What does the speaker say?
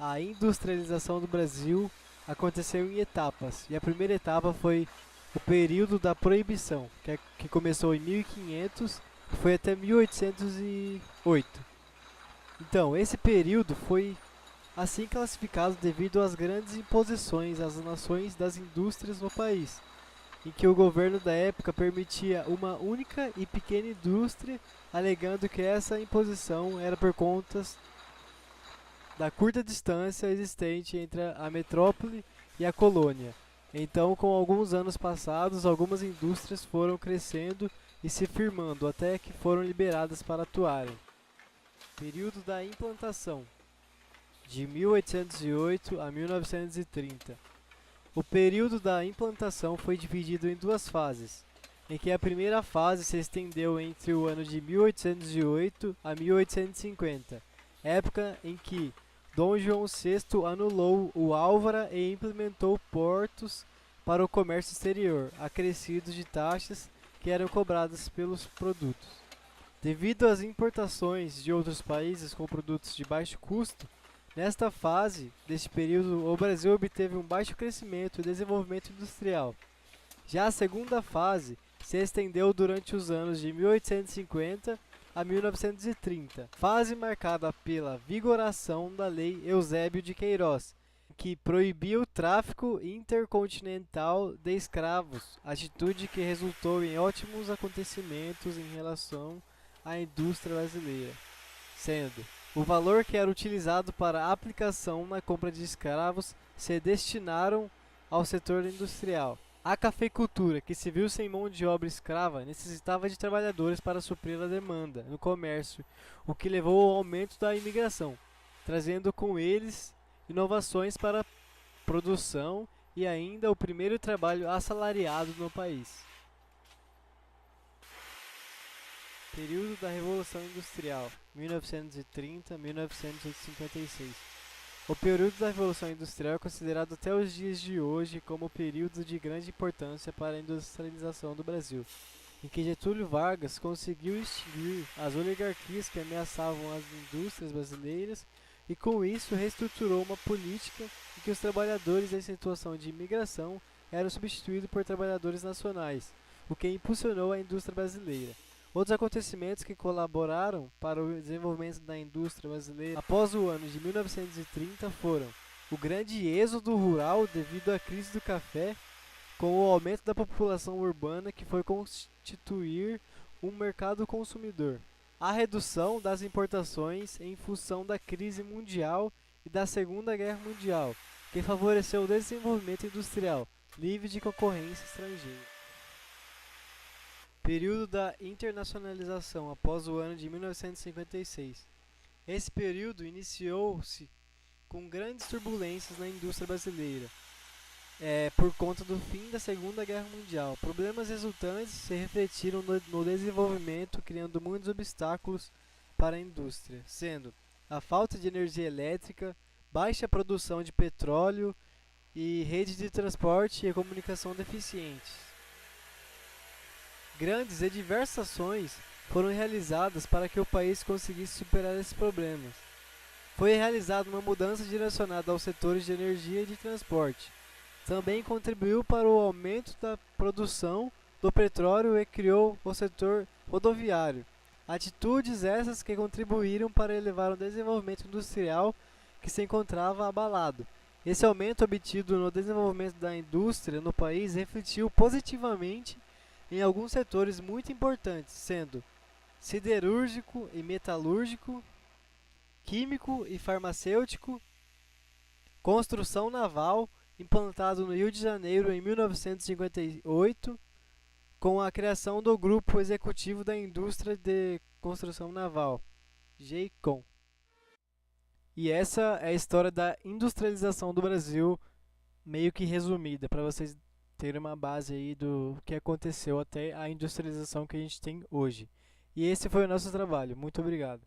A industrialização do Brasil aconteceu em etapas, e a primeira etapa foi o período da proibição, que começou em 1500 e foi até 1808. Então, esse período foi assim classificado devido às grandes imposições às nações das indústrias no país, em que o governo da época permitia uma única e pequena indústria, alegando que essa imposição era por conta da curta distância existente entre a metrópole e a colônia. Então, com alguns anos passados, algumas indústrias foram crescendo e se firmando até que foram liberadas para atuarem. Período da implantação, de 1808 a 1930. O período da implantação foi dividido em duas fases, em que a primeira fase se estendeu entre o ano de 1808 a 1850, época em que Dom João VI anulou o Álvara e implementou portos para o comércio exterior, acrescidos de taxas que eram cobradas pelos produtos. Devido às importações de outros países com produtos de baixo custo, nesta fase deste período o Brasil obteve um baixo crescimento e desenvolvimento industrial. Já a segunda fase se estendeu durante os anos de 1850 a 1930, fase marcada pela vigoração da Lei Eusébio de Queiroz, que proibia o tráfico intercontinental de escravos, atitude que resultou em ótimos acontecimentos em relação à indústria brasileira, sendo o valor que era utilizado para a aplicação na compra de escravos se destinaram ao setor industrial. A cafeicultura, que se viu sem mão de obra escrava, necessitava de trabalhadores para suprir a demanda no comércio, o que levou ao aumento da imigração, trazendo com eles inovações para a produção e ainda o primeiro trabalho assalariado no país. Período da Revolução Industrial, 1930-1956. O período da Revolução Industrial é considerado até os dias de hoje como período de grande importância para a industrialização do Brasil, em que Getúlio Vargas conseguiu extinguir as oligarquias que ameaçavam as indústrias brasileiras e com isso reestruturou uma política em que os trabalhadores em situação de imigração eram substituídos por trabalhadores nacionais, o que impulsionou a indústria brasileira. Outros acontecimentos que colaboraram para o desenvolvimento da indústria brasileira após o ano de 1930 foram o grande êxodo rural devido à crise do café, com o aumento da população urbana que foi constituir um mercado consumidor, a redução das importações em função da crise mundial e da Segunda Guerra Mundial, que favoreceu o desenvolvimento industrial livre de concorrência estrangeira. Período da internacionalização após o ano de 1956. Esse período iniciou-se com grandes turbulências na indústria brasileira, por conta do fim da Segunda Guerra Mundial. Problemas resultantes se refletiram no desenvolvimento, criando muitos obstáculos para a indústria, sendo a falta de energia elétrica, baixa produção de petróleo e redes de transporte e comunicação deficientes. Grandes e diversas ações foram realizadas para que o país conseguisse superar esses problemas. Foi realizada uma mudança direcionada aos setores de energia e de transporte. Também contribuiu para o aumento da produção do petróleo e criou o setor rodoviário. Atitudes essas que contribuíram para elevar o desenvolvimento industrial que se encontrava abalado. Esse aumento obtido no desenvolvimento da indústria no país refletiu positivamente em alguns setores muito importantes, sendo siderúrgico e metalúrgico, químico e farmacêutico, construção naval, implantado no Rio de Janeiro em 1958, com a criação do Grupo Executivo da Indústria de Construção Naval, GEICOM. E essa é a história da industrialização do Brasil, meio que resumida, para vocês ter uma base aí do que aconteceu até a industrialização que a gente tem hoje. E esse foi o nosso trabalho. Muito obrigado.